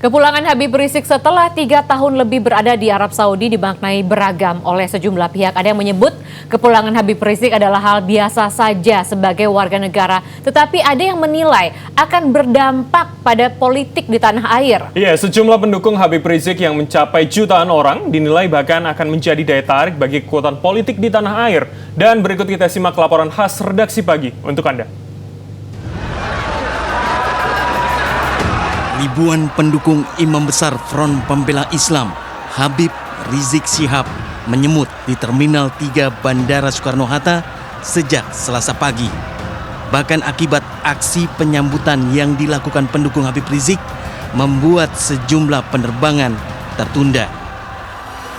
Kepulangan Habib Rizik setelah 3 tahun lebih berada di Arab Saudi dimaknai beragam oleh sejumlah pihak. Ada yang menyebut kepulangan Habib Rizik adalah hal biasa saja sebagai warga negara. Tetapi ada yang menilai akan berdampak pada politik di tanah air. Iya, sejumlah pendukung Habib Rizik yang mencapai jutaan orang dinilai bahkan akan menjadi daya tarik bagi kekuatan politik di tanah air. Dan berikut kita simak laporan khas Redaksi Pagi untuk Anda. Ribuan pendukung Imam Besar Front Pembela Islam Habib Rizik Syihab menyemut di Terminal 3 Bandara Soekarno-Hatta sejak Selasa pagi. Bahkan akibat aksi penyambutan yang dilakukan pendukung Habib Rizik membuat sejumlah penerbangan tertunda.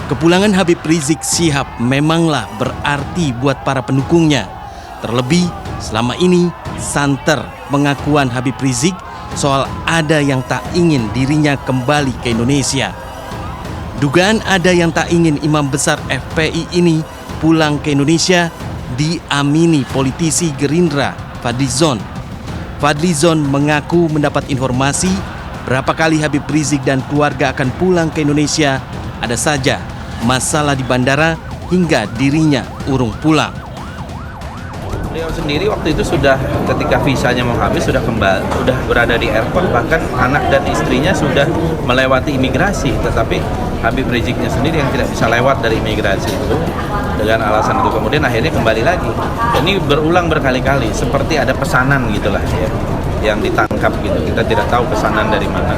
Kepulangan Habib Rizik Syihab memanglah berarti buat para pendukungnya. Terlebih selama ini santer pengakuan Habib Rizik soal ada yang tak ingin dirinya kembali ke Indonesia. Dugaan ada yang tak ingin imam besar FPI ini pulang ke Indonesia diamini politisi Gerindra Fadlizon. Fadlizon mengaku mendapat informasi berapa kali Habib Rizik dan keluarga akan pulang ke Indonesia, ada saja masalah di bandara hingga dirinya urung pulang. Beliau sendiri waktu itu sudah ketika visanya mau habis sudah berada di airport, bahkan anak dan istrinya sudah melewati imigrasi, tetapi Habib Riziknya sendiri yang tidak bisa lewat dari imigrasi itu dengan alasan itu kemudian akhirnya kembali lagi. Ini berulang berkali-kali seperti ada pesanan gitulah ya yang ditangkap gitu. Kita tidak tahu pesanan dari mana.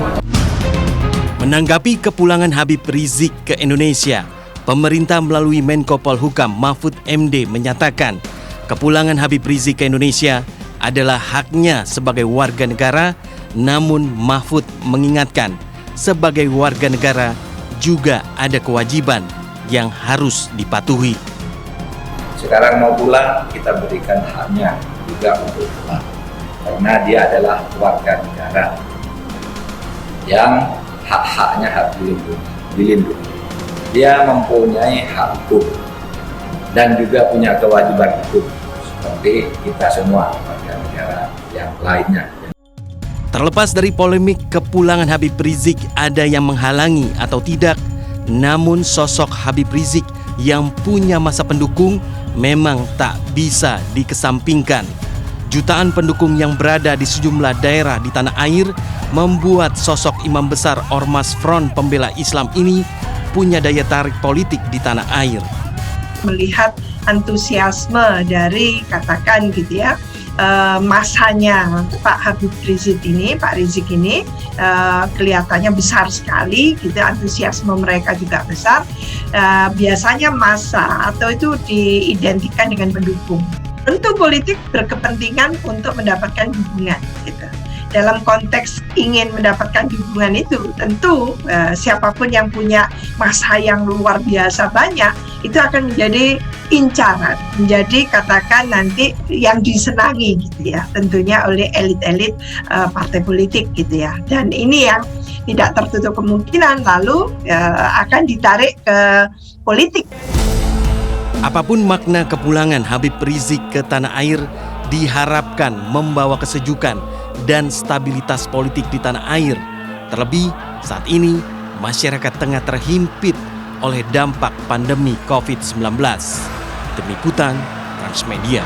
Menanggapi kepulangan Habib Rizik ke Indonesia, pemerintah melalui Menko Polhukam Mahfud MD menyatakan kepulangan Habib Rizik ke Indonesia adalah haknya sebagai warga negara, namun Mahfud mengingatkan sebagai warga negara juga ada kewajiban yang harus dipatuhi. Sekarang mau pulang, kita berikan haknya juga untuk pulang. Karena dia adalah warga negara yang hak-haknya harus dilindungi. Dia mempunyai hak hukum dan juga punya kewajiban hukum seperti kita semua warga negara yang lainnya. Terlepas dari polemik kepulangan Habib Rizik ada yang menghalangi atau tidak, namun sosok Habib Rizik yang punya masa pendukung memang tak bisa dikesampingkan. Jutaan pendukung yang berada di sejumlah daerah di tanah air membuat sosok imam besar Ormas Front Pembela Islam ini punya daya tarik politik di tanah air. Melihat antusiasme dari katakan gitu ya masanya Pak Habib Rizik ini, Pak Rizik ini kelihatannya besar sekali gitu, antusiasme mereka juga besar. Biasanya massa atau itu diidentikan dengan pendukung. Tentu politik berkepentingan untuk mendapatkan dukungan gitu. Dalam konteks ingin mendapatkan dukungan itu, tentu siapapun yang punya massa yang luar biasa banyak, itu akan menjadi incaran, menjadi katakan nanti yang disenangi gitu ya, tentunya oleh elit-elit partai politik gitu ya. Dan ini yang tidak tertutup kemungkinan lalu akan ditarik ke politik. Apapun makna kepulangan Habib Rizik ke tanah air diharapkan membawa kesejukan dan stabilitas politik di tanah air. Terlebih saat ini masyarakat tengah terhimpit oleh dampak pandemi COVID-19. Tim Liputan Transmedia.